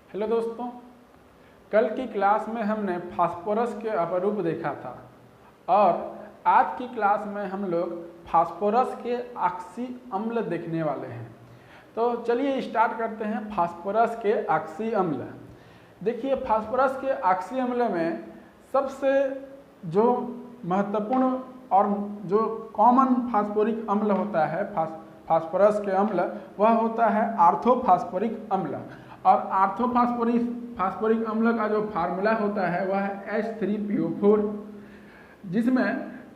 Hello दोस्तों, कल की क्लास में हमने फास्फोरस के अपरूप देखा था और आज की क्लास में हम लोग फास्फोरस के ऑक्सी अम्ल देखने वाले हैं। तो चलिए स्टार्ट करते हैं फास्फोरस के ऑक्सी अम्ल। देखिए, फास्फोरस के ऑक्सी अम्ल में सबसे जो महत्वपूर्ण और जो कॉमन फास्फोरिक अम्ल होता है फास्फोरस के अम्ल, वह होता है ऑर्थोफास्फोरिक अम्ल। और ऑर्थोफास्फोरिक अम्ल का जो फार्मूला होता है वह है H3PO4, जिसमें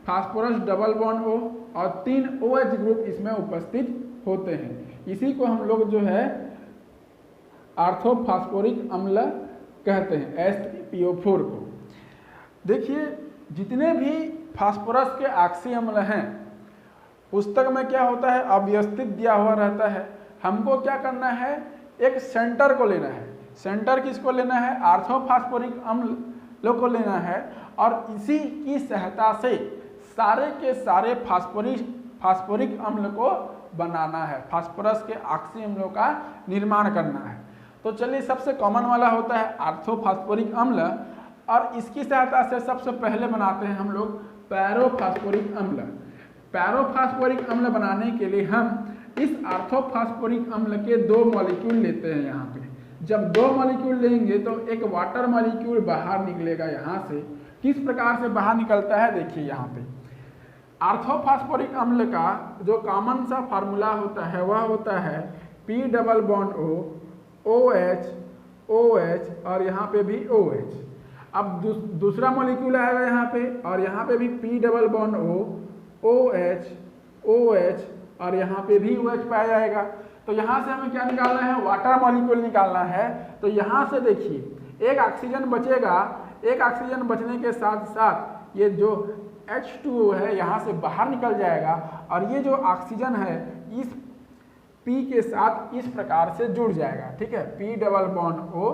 फास्फोरस डबल बॉन्ड O और 3 OH ग्रुप इसमें उपस्थित होते हैं। इसी को हम लोग जो है ऑर्थोफास्फोरिक अम्ल कहते हैं, H3PO4 को। देखिए, जितने भी फास्फोरस के ऑक्सी अम्ल हैं पुस्तक में क्या होता है, अव्यवस्थित दिया हुआ रहता है। हमको क्या करना है, एक सेंटर को लेना है। सेंटर किसको लेना है, ऑर्थोफास्फोरिक अम्ल को लेना है और इसी की सहायता से सारे के सारे फास्फोरिक अम्ल को बनाना है, फास्फोरस के ऑक्सी अम्लों का निर्माण करना है। तो चलिए, सबसे कॉमन वाला होता है ऑर्थोफास्फोरिक अम्ल और इसकी सहायता से सबसे पहले बनाते हैं हम लोग पैरोफास्फोरिक अम्ल। पैरोफास्फोरिक अम्ल बनाने के लिए हम इस ऑर्थोफास्फोरिक अम्ल के 2 मॉलिक्यूल लेते हैं। यहाँ पे जब 2 मॉलिक्यूल लेंगे तो एक वाटर मॉलिक्यूल बाहर निकलेगा। यहाँ से किस प्रकार से बाहर निकलता है, देखिए यहाँ पे ऑर्थोफास्फोरिक अम्ल का जो कॉमन सा फार्मूला होता है वह होता है P double bond O, OH, OH और यहाँ पे भी OH। अब दूसरा मॉलिक्यूल आएगा यहाँ पे और यहाँ पे भी P double bond O, OH, OH और यहाँ पे भी OH पाया जाएगा। तो यहाँ से हमें क्या निकालना है, वाटर मॉलिक्यूल निकालना है। तो यहाँ से देखिए एक ऑक्सीजन बचेगा। एक ऑक्सीजन बचने के साथ साथ ये जो H2O है यहाँ से बाहर निकल जाएगा और ये जो ऑक्सीजन है इस P के साथ इस प्रकार से जुड़ जाएगा। ठीक है, P double bond O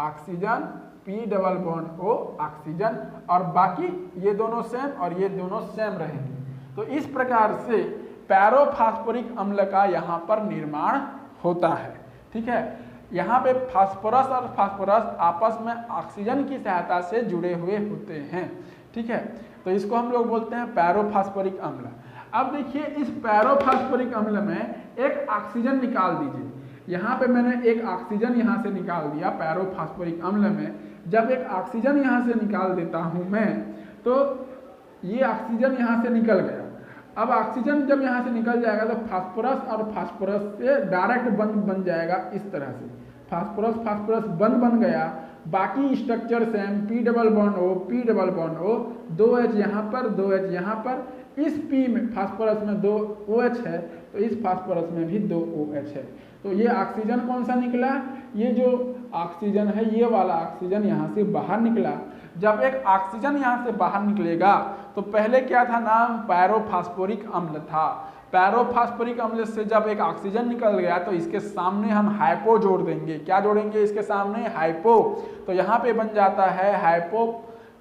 oxygen, P double bond O oxygen और बाकी ये दोनों सेम और ये दोनों सेम रहेंगे। तो इस प्रकार से पैरोफास्फोरिक अम्ल का यहाँ पर निर्माण होता है। ठीक है, यहाँ पे फास्फोरस और फास्फोरस आपस में ऑक्सीजन की सहायता से जुड़े हुए होते हैं। ठीक है, तो इसको हम लोग बोलते हैं पैरोफास्फोरिक अम्ल। अब देखिए, इस पैरोफास्फोरिक अम्ल में एक ऑक्सीजन निकाल दीजिए। यहाँ पे मैंने एक ऑक्सीजन यहाँ से निकाल दिया पैरोफास्फोरिक अम्ल में। जब एक ऑक्सीजन यहाँ से निकाल देता हूँ मैं, तो ये ऑक्सीजन यहाँ से निकल गया। अब ऑक्सीजन जब यहाँ से निकल जाएगा तो फास्फोरस और फास्फोरस से डायरेक्ट बंध बन जाएगा। इस तरह से फास्फोरस बंध बन गया। बाकी structure same, P double bond O, P double bond O, 2H यहाँ पर, 2H यहाँ पर। इस P में फास्फोरस में 2 OH है तो इस फास्फोरस में भी 2 OH है। तो ये ऑक्सीजन कौन सा निकला, ये जो ऑक्सीजन है ये वाला ऑक्सीजन यहाँ से बाहर निकला। जब एक ऑक्सीजन यहाँ से बाहर निकलेगा तो पहले क्या था नाम, पैरोफास्फोरिक अम्ल था। पैरोफास्फोरिक अम्ल से जब एक ऑक्सीजन निकल गया तो इसके सामने हम हाइपो जोड़ देंगे। क्या जोड़ेंगे इसके सामने, हाइपो। तो यहाँ पे बन जाता है हाइपो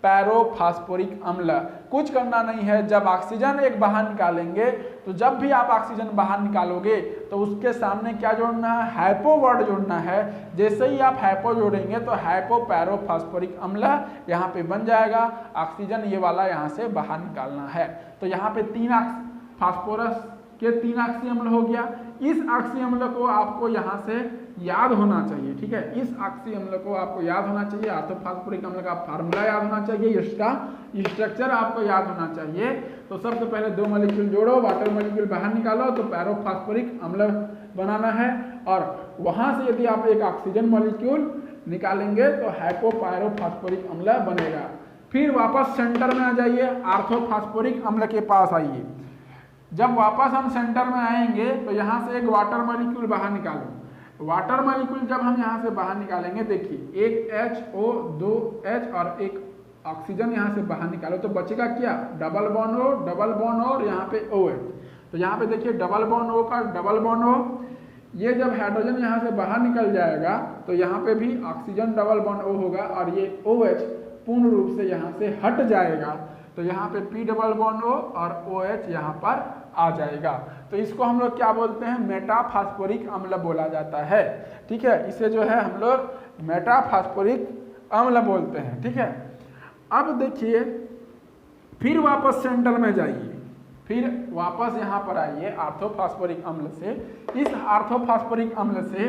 पैरोफास्फोरिक अम्ल। कुछ करना नहीं है, जब ऑक्सीजन एक बाहर निकालेंगे तो जब भी आप ऑक्सीजन बाहर निकालोगे तो उसके सामने क्या जोड़ना है, हाइपो वर्ड जोड़ना है। जैसे ही आप हाइपो जोड़ेंगे तो हाइपो पैरोफास्फोरिक अम्ल यहाँ पे बन जाएगा। ऑक्सीजन ये वाला यहाँ से बाहर निकालना है। तो यहाँ पे 3 फास्फोरस के 3 ऑक्सी अम्ल हो गया। इस ऑक्सी अम्ल को आपको यहाँ से याद होना चाहिए। ठीक है, इस ऑक्सी अम्ल को आपको याद होना चाहिए। ऑर्थोफास्फोरिक अम्ल का फार्मूला याद होना चाहिए, इसका स्ट्रक्चर आपको याद होना चाहिए। तो सबसे पहले 2 मॉलिक्यूल जोड़ो, वाटर मॉलिक्यूल बाहर निकालो तो पैरोफास्फोरिक अम्ल बनाना है। और वहां से यदि आप एक ऑक्सीजन मॉलिक्यूल निकालेंगे तो हाइपोपैरोफास्फोरिक अम्ल बनेगा। फिर वापस सेंटर में आ जाइए, ऑर्थोफास्फोरिक अम्ल के पास आइए। जब वापस हम सेंटर में आएंगे तो यहाँ से एक वाटर मॉलिक्यूल बाहर निकालो। वाटर मॉलिक्यूल जब हम यहाँ से बाहर निकालेंगे, देखिए एक HO, 2 H और एक ऑक्सीजन यहाँ से बाहर निकालो तो बचेगा क्या, double bond O, double bond O और यहाँ पे OH। तो यहाँ पे देखिए डबल बॉन्ड O का डबल बॉन्ड O, ये जब हाइड्रोजन यहाँ से बाहर निकल जाएगा तो यहाँ पे भी ऑक्सीजन डबल बॉन्ड O होगा और ये OH पूर्ण रूप से यहाँ से हट जाएगा। तो यहाँ पे P डबल बॉन्ड O और OH यहाँ पर आ जाएगा। तो इसको हम लोग क्या बोलते हैं, मेटाफास्फोरिक अम्ल बोला जाता है। ठीक है, इसे जो है हम लोग मेटाफॉस्फोरिक अम्ल बोलते हैं। ठीक है, अब देखिए फिर वापस सेंटर में जाइए, फिर वापस यहाँ पर आइए ऑर्थोफॉस्फोरिक अम्ल से। इस ऑर्थोफॉस्फोरिक अम्ल से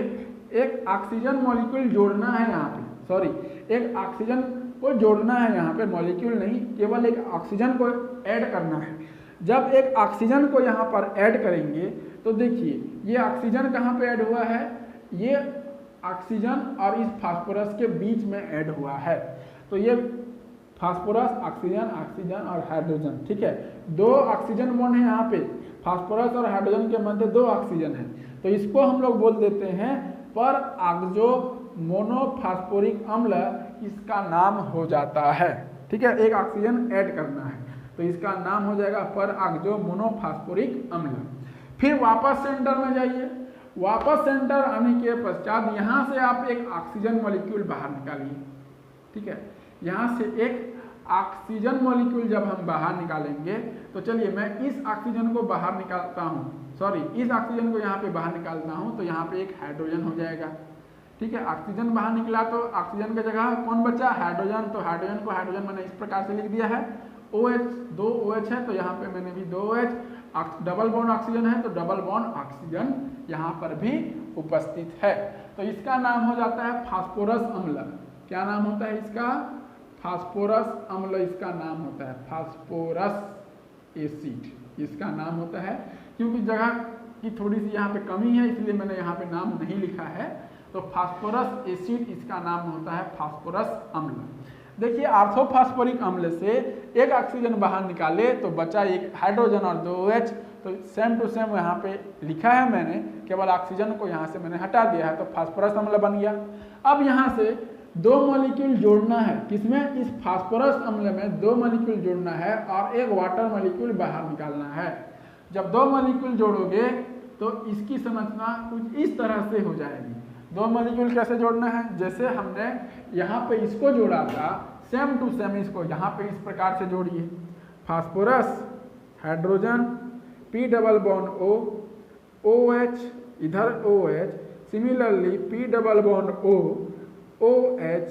एक ऑक्सीजन मॉलिक्यूल जोड़ना है यहाँ पे, सॉरी एक ऑक्सीजन को जोड़ना है यहाँ पे, मॉलिक्यूल नहीं, केवल एक ऑक्सीजन को ऐड करना है। जब एक ऑक्सीजन को यहाँ पर ऐड करेंगे तो देखिए ये ऑक्सीजन कहाँ पे ऐड हुआ है, ये ऑक्सीजन और इस फास्फोरस के बीच में ऐड हुआ है। तो ये फास्फोरस, ऑक्सीजन, ऑक्सीजन और हाइड्रोजन, ठीक है, दो ऑक्सीजन बॉन्ड है यहाँ पे, फास्फोरस और हाइड्रोजन के मध्य दो ऑक्सीजन है, तो इसको हम लोग बोल देते हैं पर ऑक्सो मोनोफॉस्फोरिक अम्ल, इसका नाम हो जाता है। ठीक है, एक ऑक्सीजन ऐड करना है तो इसका नाम हो जाएगा पर ऑक्सो मोनोफॉस्फोरिक अम्ल। फिर वापस सेंटर में जाइए, वापस सेंटर आने के पश्चात यहाँ से आप एक ऑक्सीजन मॉलिक्यूल बाहर निकालिए। ठीक है, यहाँ से एक ऑक्सीजन मॉलिक्यूल जब हम बाहर निकालेंगे तो चलिए मैं इस ऑक्सीजन को बाहर निकालता हूँ, सॉरी इस ऑक्सीजन को यहाँ पे बाहर निकालता हूँ, तो यहाँ पे एक हाइड्रोजन हो जाएगा। ठीक है, ऑक्सीजन बाहर निकला तो ऑक्सीजन की जगह कौन बचा, हाइड्रोजन, तो हाइड्रोजन को हाइड्रोजन मैंने इस प्रकार से लिख दिया है, OH, दो OH है तो यहाँ पे मैंने भी दो OH, डबल बॉन्ड ऑक्सीजन है तो डबल बॉन्ड ऑक्सीजन यहाँ पर भी उपस्थित है। तो इसका नाम हो जाता है फास्फोरस अम्ल। क्या नाम होता है इसका, फास्फोरस अम्ल इसका नाम होता है, फास्फोरस एसिड इसका नाम होता है। क्योंकि जगह की थोड़ी सी यहाँ पे कमी है इसलिए मैंने यहाँ पे नाम नहीं लिखा है, तो फास्फोरस एसिड इसका नाम होता है फास्फोरस अम्ल। देखिए ऑर्थोफॉस्फोरिक अम्ल से एक ऑक्सीजन बाहर निकाले तो बचा एक हाइड्रोजन और दो OH, तो सेम टू सेम यहाँ पे लिखा है मैंने, केवल ऑक्सीजन को यहाँ से मैंने हटा दिया है तो फास्फोरस अम्ल बन गया। अब यहाँ से दो मॉलिक्यूल जोड़ना है, किसमें, इस फास्फोरस अम्ल में दो मॉलिक्यूल जोड़ना है और एक वाटर मॉलिक्यूल बाहर निकालना है। जब दो मॉलिक्यूल जोड़ोगे तो इसकी संरचना कुछ इस तरह से हो जाएगी। दो मॉलिक्यूल कैसे जोड़ना है, जैसे हमने यहाँ पे इसको जोड़ा था सेम टू सेम इसको यहाँ पे इस प्रकार से जोड़िए, phosphorus, hydrogen, P double bond O, OH, इधर OH, similarly P double bond O, OH,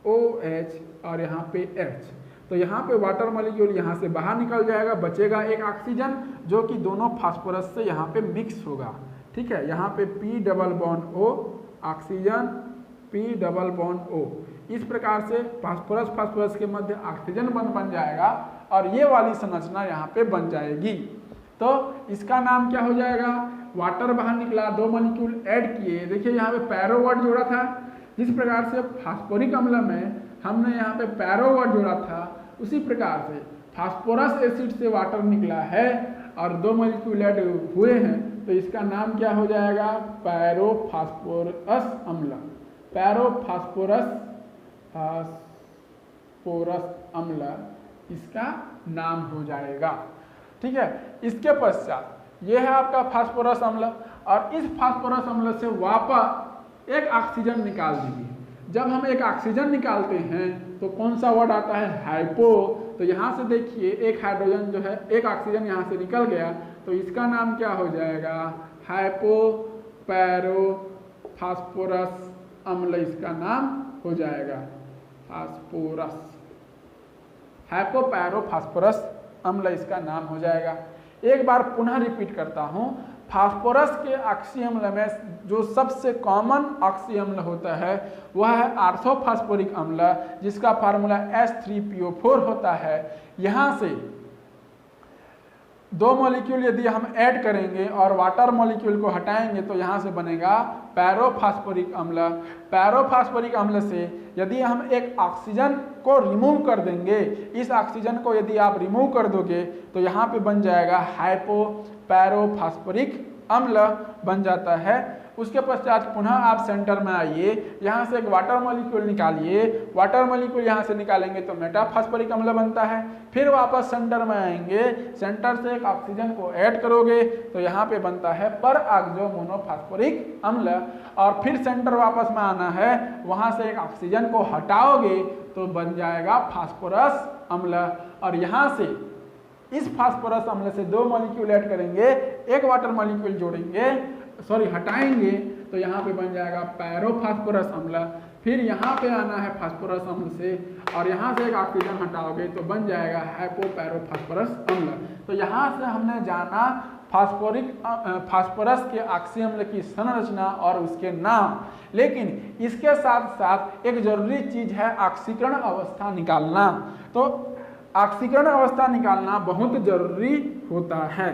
OH और यहाँ पे H। तो यहाँ पे वाटर मॉलिक्यूल यहाँ से बाहर निकल जाएगा, बचेगा एक ऑक्सीजन जो कि दोनों फास्फोरस से यहाँ पे मिक्स होगा। ठीक है, यहाँ पे P double bond O, oxygen, P double bond O, इस प्रकार से फास्फोरस फास्फोरस के मध्य ऑक्सीजन बन जाएगा और ये वाली संरचना यहाँ पे बन जाएगी। तो इसका नाम क्या हो जाएगा, वाटर बाहर निकला, दो मॉलिक्यूल ऐड किए, देखिए यहाँ पे पैरो वर्ड जोड़ा था, जिस प्रकार से फास्फोरिक अम्ल में हमने यहाँ पे पैरो वर्ड जोड़ा था, उसी प्रकार से फास्फोरस एसिड से वाटर निकला है और दो मॉलिक्यूल ऐड हुए हैं, तो इसका नाम क्या हो जाएगा, पैरोफॉस्फोरस अम्ल, पैरोफॉस्फोरस अम्ल इसका नाम हो जाएगा। ठीक है, इसके पश्चात ये है आपका फास्फोरस अम्ल और इस फास्फोरस अम्ल से वापस एक ऑक्सीजन निकाल दीजिए। जब हम एक ऑक्सीजन निकालते हैं तो कौन सा वर्ड आता है, हाइपो। तो यहाँ से देखिए एक हाइड्रोजन जो है, एक ऑक्सीजन यहाँ से निकल गया तो इसका नाम क्या हो जाएगा, हाइपो पैरो फास्फोरस अम्ल इसका नाम हो जाएगा, फास्फोरस, हाइपो पैरो फास्फोरस अम्ल इसका नाम हो जाएगा। एक बार पुनः रिपीट करता हूँ, फास्फोरस के ऑक्सी अम्ल में जो सबसे कॉमन ऑक्सी अम्ल होता है वह है ऑर्थोफॉस्फोरिक अम्ल, जिसका फार्मूला H3PO4 होता है। यहाँ से दो मॉलिक्यूल यदि हम ऐड करेंगे और वाटर मॉलिक्यूल को हटाएंगे तो यहाँ से बनेगा पैरोफॉस्फोरिक अम्ल। पैरोफॉस्फोरिक अम्ल से यदि हम एक ऑक्सीजन को रिमूव कर देंगे, इस ऑक्सीजन को यदि आप रिमूव कर दोगे तो यहाँ पे बन जाएगा हाइपो पैरोफॉस्फोरिक अम्ल बन जाता है। उसके पश्चात पुनः आप सेंटर में आइए, यहाँ से एक वाटर मॉलिक्यूल निकालिए, वाटर मॉलिक्यूल यहाँ से निकालेंगे तो मेटाफॉस्फोरिक अम्ल बनता है। फिर वापस सेंटर में आएंगे, सेंटर से एक ऑक्सीजन को ऐड करोगे तो यहाँ पे बनता है पर ऑक्सो मोनोफॉस्फोरिक अम्ल। और फिर सेंटर वापस में आना है, वहाँ से एक ऑक्सीजन को हटाओगे तो बन जाएगा फास्फोरस अम्ल। और यहाँ से इस फास्फोरस अम्ल से दो मॉलिक्यूल ऐड करेंगे, एक वाटर मॉलिक्यूल जोड़ेंगे, सॉरी हटाएंगे तो यहाँ पे बन जाएगा पैरोफास्फोरस अम्ल। फिर यहाँ पे आना है फास्फोरस अम्ल से और यहाँ से एक ऑक्सीजन हटाओगे तो बन जाएगा हाइपोपैरोफास्फोरस अम्ल। तो यहाँ से हमने जाना फास्फोरस के ऑक्सी अम्ल की संरचना और उसके नाम। लेकिन इसके साथ साथ एक जरूरी चीज है ऑक्सीकरण अवस्था निकालना। तो ऑक्सीकरण अवस्था निकालना बहुत जरूरी होता है।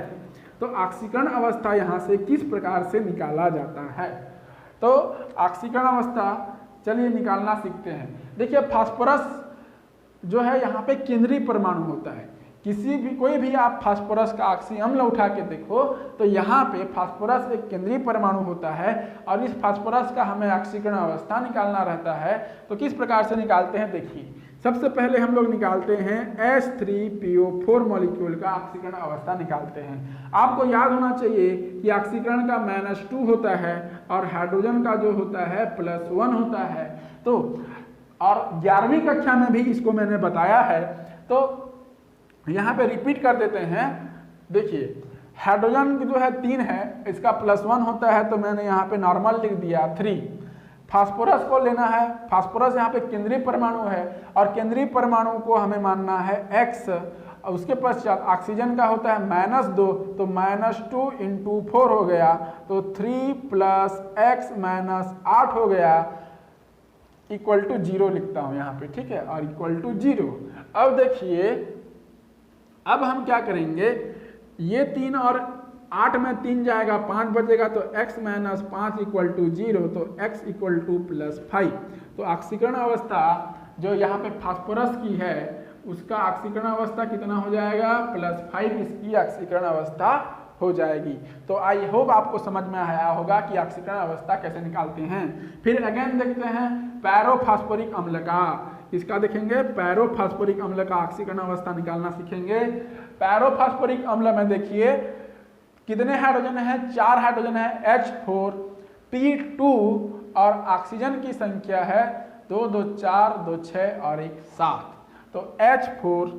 तो ऑक्सीकरण अवस्था यहाँ से किस प्रकार से निकाला जाता है, तो ऑक्सीकरण अवस्था चलिए निकालना सीखते हैं। देखिए फास्फोरस जो है यहाँ पे केंद्रीय परमाणु होता है। कोई भी आप फास्फोरस का ऑक्सी अम्ल उठा के देखो तो यहाँ पे फास्फोरस एक केंद्रीय परमाणु होता है और इस फास्फोरस का हमें ऑक्सीकरण अवस्था निकालना रहता है। तो किस प्रकार से निकालते हैं, देखिए सबसे पहले हम लोग निकालते हैं H3PO4 मॉलिक्यूल का ऑक्सीकरण अवस्था निकालते हैं। आपको याद होना चाहिए कि ऑक्सीकरण का -2 होता है और हाइड्रोजन का जो होता है +1 होता है। तो और 11वीं कक्षा में भी इसको मैंने बताया है, तो यहाँ पे रिपीट कर देते हैं। देखिए हाइड्रोजन जो है 3 है, इसका +1 होता है तो मैंने यहाँ पे नॉर्मल लिख दिया 3। फास्फोरस को लेना है, फास्फोरस यहाँ पे केंद्रीय परमाणु है और केंद्रीय परमाणु को हमें मानना है X। उसके पश्चात ऑक्सीजन का होता है -2, तो -2 × 4 हो गया, तो 3 + X - 8 हो गया = 0 लिखता हूँ यहाँ पे, ठीक है, और = 0। अब देखिए अब हम क्या करेंगे, ये 3 और 8 में 3 जाएगा, 5 बचेगा, तो x - 5 = 0, तो x = +5। तो ऑक्सीकरण अवस्था जो यहाँ पे फास्फोरस की है उसका ऑक्सीकरण अवस्था कितना हो जाएगा, +5 इसकी ऑक्सीकरण अवस्था हो जाएगी। तो आई होप आपको समझ में आया होगा कि ऑक्सीकरण अवस्था कैसे निकालते हैं। फिर अगेन देखते हैं पैरोफास्फोरिक अम्ल का, इसका देखेंगे पैरोफास्फोरिक अम्ल का ऑक्सीकरण अवस्था निकालना सीखेंगे। पैरोफास्फोरिक अम्ल में देखिए कितने हाइड्रोजन है, 4 हाइड्रोजन है, H4P2 और ऑक्सीजन की संख्या है 2 2 4 2 6 और 1 7। तो H4,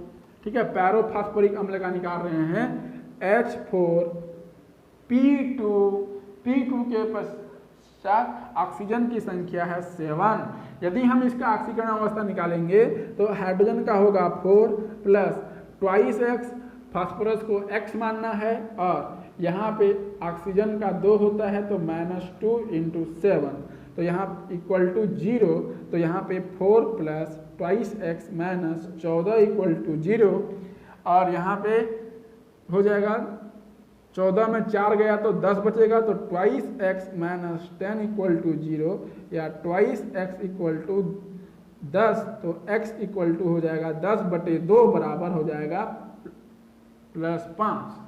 ठीक है, पैरोफास्फोरिक अम्ल का निकाल रहे हैं H4P2 के पश्चात ऑक्सीजन की संख्या है 7। यदि हम इसका ऑक्सीकरण अवस्था निकालेंगे तो हाइड्रोजन का होगा 4 + 2x, फास्फोरस को x मानना है और यहाँ पे ऑक्सीजन का 2 होता है तो -2 × 7, तो यहाँ = 0। तो यहाँ पे 4 + 2x - 14 = 0 और यहाँ पे हो जाएगा 14 में 4 गया तो 10 बचेगा, तो 2x - 10 = 0 या 2x = 10, तो x = हो जाएगा 10/2 बराबर हो जाएगा +5,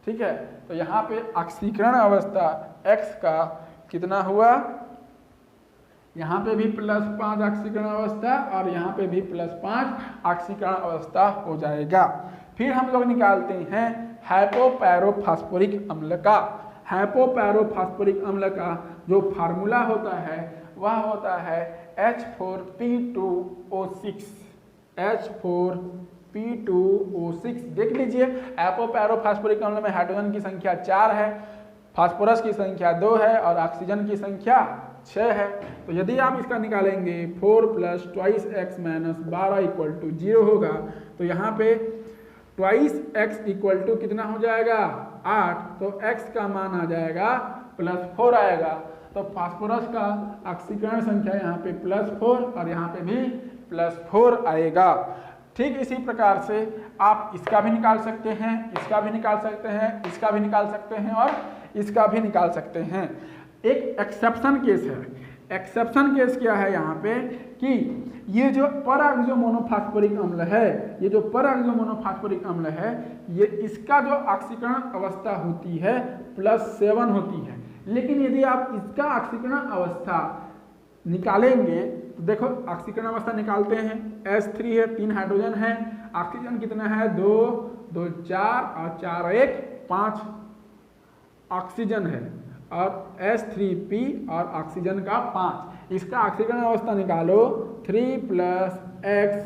ठीक है। तो यहाँ पे ऑक्सीकरण अवस्था x का कितना हुआ, यहाँ पे भी +5 ऑक्सीकरण अवस्था और यहाँ पे भी +5 ऑक्सीकरण अवस्था हो जाएगा। फिर हम लोग निकालते हैं हाइपोपैरोफास्फोरिक अम्ल का। हाइपोपैरोफास्फोरिक अम्ल का जो फार्मूला होता है वह होता है H4P2O6। H4P2O6 देख लीजिए, हाइपोपैरोफास्फोरिक अम्ल में हाइड्रोजन की संख्या 4 है, फास्फोरस की संख्या 2 है और ऑक्सीजन की संख्या 6 है। तो यदि आप इसका निकालेंगे 4 + 2x - 12 = 0 होगा, तो यहाँ पे 2x = कितना हो जाएगा 8, तो x का मान आ जाएगा +4 आएगा। तो फास्फोरस का ऑक्सीकरण संख्या यहाँ पे +4 और यहाँ पे भी +4 आएगा। ठीक इसी प्रकार से आप इसका भी निकाल सकते हैं, इसका भी निकाल सकते हैं, इसका भी निकाल सकते हैं और इसका भी निकाल सकते हैं। एक एक्सेप्शन केस है। एक्सेप्शन केस क्या है यहाँ पे कि ये जो पर मोनोफास्फोरिक अम्ल है, ये जो पर मोनोफास्फोरिक अम्ल है, ये इसका जो ऑक्सीकरण अवस्था होती है +7 होती है। लेकिन यदि आप इसका ऑक्सीकरण अवस्था निकालेंगे तो देखो ऑक्सीकरण अवस्था निकालते हैं, H3 है, 3 हाइड्रोजन है, ऑक्सीजन कितना है 2 2 4 और 4 1 5 ऑक्सीजन है और H3P और ऑक्सीजन का 5। इसका ऑक्सीकरण अवस्था निकालो 3 + x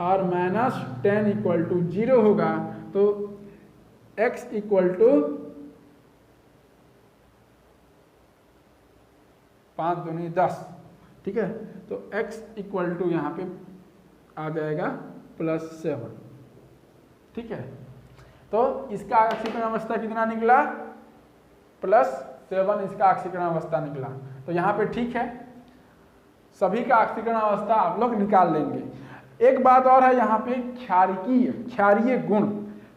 और -10 = 0 होगा, तो x = 5 दूनी 10, ठीक है। तो x इक्वल टू यहाँ पे आ जाएगा +7, ठीक है। तो इसका ऑक्सीकरण अवस्था कितना निकला, +7 इसका ऑक्सीकरण अवस्था निकला। तो यहाँ पे ठीक है, सभी का ऑक्सीकरण अवस्था आप लोग निकाल लेंगे। एक बात और है यहाँ पे क्षारीय गुण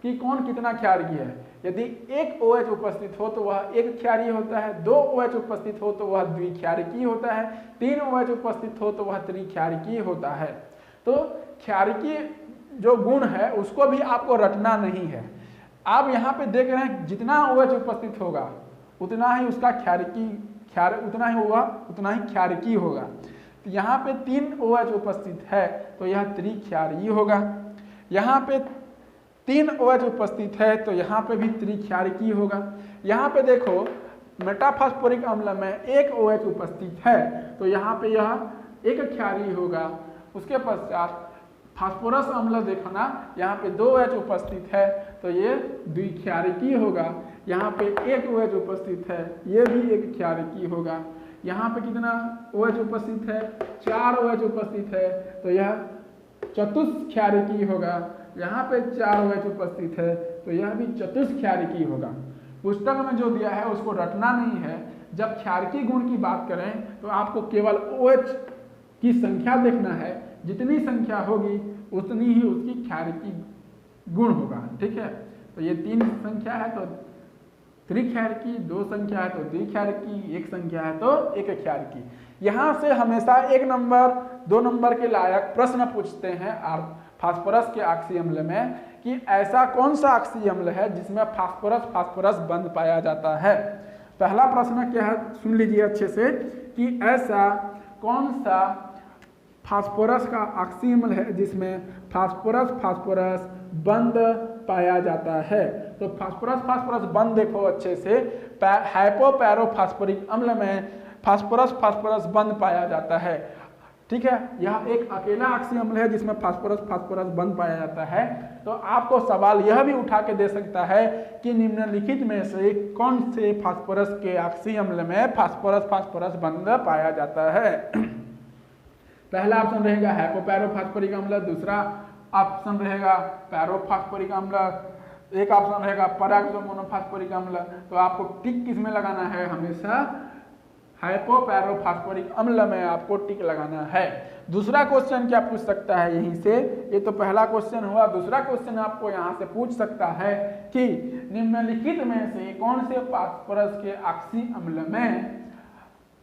कि कौन कितना क्षारीय है। यदि एक OH उपस्थित हो तो वह एक क्षारीय होता है, 2 OH उपस्थित हो तो वह द्विक्षारीय होता है, 3 OH उपस्थित हो तो वह त्रिक्षारीय होता है। तो क्षारीय जो गुण है उसको भी आपको रटना नहीं है। आप यहाँ पे देख रहे हैं जितना OH उपस्थित होगा उतना ही उसका उतना ही क्षारीय होगा। तो यहाँ पे 3 OH उपस्थित है तो यह त्रिक्षारीय होगा। यहाँ पे 3 OH उपस्थित है तो यहाँ पे भी त्रिक्षारीय होगा। यहाँ पे देखो मेटाफॉस्फोरिक अम्ल में 1 OH उपस्थित है तो यहाँ पे यह एक क्षारीय होगा। उसके पश्चात फास्फोरस अम्ल देखना, यहाँ पे 2 OH उपस्थित है तो ये द्विक्षारीय होगा। यहाँ पे 1 OH उपस्थित है, ये भी एक क्षारीय होगा। यहाँ पे कितना OH उपस्थित है, 4 OH उपस्थित है तो यह चतुष्क्षारीय होगा। यहाँ पे 4 OH उपस्थित है तो यह भी चतुष्क्षारीय होगा। पुस्तक में जो दिया है उसको रटना नहीं है। जब क्षारीय गुण की बात करें तो आपको केवल OH की संख्या देखना है, जितनी संख्या होगी उतनी ही उसकी क्षारीय गुण होगा, ठीक है। तो ये 3 संख्या है तो त्रिक्षारीय, 2 संख्या है तो द्विक्षारीय, 1 संख्या है तो एक क्षारीय। यहाँ से हमेशा 1 नंबर 2 नंबर के लायक प्रश्न पूछते हैं फास्फोरस के ऑक्सी अम्ल में कि ऐसा कौन सा ऑक्सी अम्ल है जिसमें फास्फोरस बंद पाया जाता है। पहला प्रश्न क्या है सुन लीजिए अच्छे से कि ऐसा कौन सा फास्फोरस का ऑक्सी अम्ल है जिसमें फास्फोरस बंद पाया जाता है। तो फास्फोरस बंद देखो अच्छे से, हाइपोपैरोफास्फोरिक अम्ल में फास्फोरस बंद पाया जाता है, ठीक है। यह एक अकेला ऑक्सी अम्ल है जिसमें फास्फोरस बंद पाया जाता है। तो आपको सवाल यह भी उठा के दे सकता है कि निम्नलिखित में से कौन से फास्फोरस के ऑक्सी अम्ल में फास्फोरस बंद पाया जाता है। पहला ऑप्शन रहेगा हाइपोपैरोफास्फोरिक अम्ल, दूसरा ऑप्शन रहेगा पैरोफास्फोरिक अम्ल, एक ऑप्शन रहेगा पैराक्सोमोनोफास्फोरिक अम्ल। तो आपको टिक किस में लगाना है, हमेशा हाइपोपैरोफास्फोरिक अम्ल में आपको टिक लगाना है। दूसरा क्वेश्चन क्या पूछ सकता है यहीं से, ये तो पहला क्वेश्चन हुआ। दूसरा क्वेश्चन आपको यहाँ से पूछ सकता है कि निम्नलिखित में से कौन से फास्फोरस के ऑक्सी अम्ल में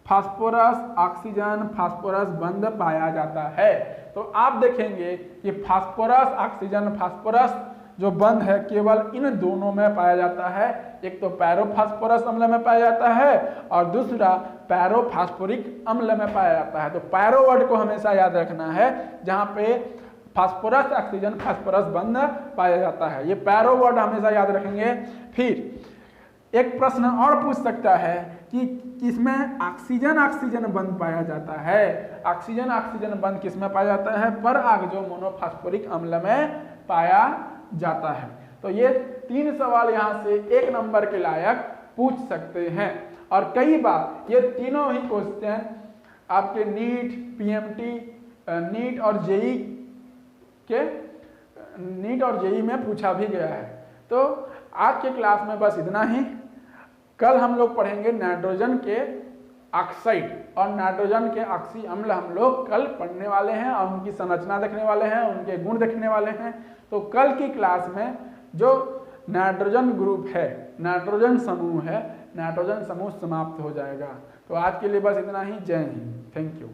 फास्फोरस बंद पाया जाता है। तो आप देखेंगे कि फास्फोरस जो बंद है केवल इन दोनों में पाया जाता है। एक तो पैरोफास्फोरस अम्ल में पाया जाता है और दूसरा पैरोफास्फोरिक अम्ल में पाया जाता है। तो पैरो वर्ड को हमेशा याद रखना है, जहां पे फास्फोरस बंद पाया जाता है। ये पैरो वर्ड हमेशा याद रखेंगे। फिर एक प्रश्न और पूछ सकता है कि किसमें ऑक्सीजन बंद पाया जाता है। ऑक्सीजन बंद किसमें पाया जाता है, पर मोनोफास्फोरिक अम्ल में पाया जाता है। तो ये 3 सवाल यहाँ से 1 नंबर के लायक पूछ सकते हैं। और कई बार ये तीनों ही क्वेश्चन आपके नीट, पीएमटी, नीट और जेई में पूछा भी गया है। तो आज के क्लास में बस इतना ही। कल हम लोग पढ़ेंगे नाइट्रोजन के ऑक्साइड और नाइट्रोजन के ऑक्सी अम्ल हम लोग कल पढ़ने वाले हैं और उनकी संरचना देखने वाले हैं, उनके गुण देखने वाले हैं। तो कल की क्लास में जो नाइट्रोजन ग्रुप है, नाइट्रोजन समूह है, नाइट्रोजन समूह समाप्त हो जाएगा। तो आज के लिए बस इतना ही। जय हिंद, थैंक यू।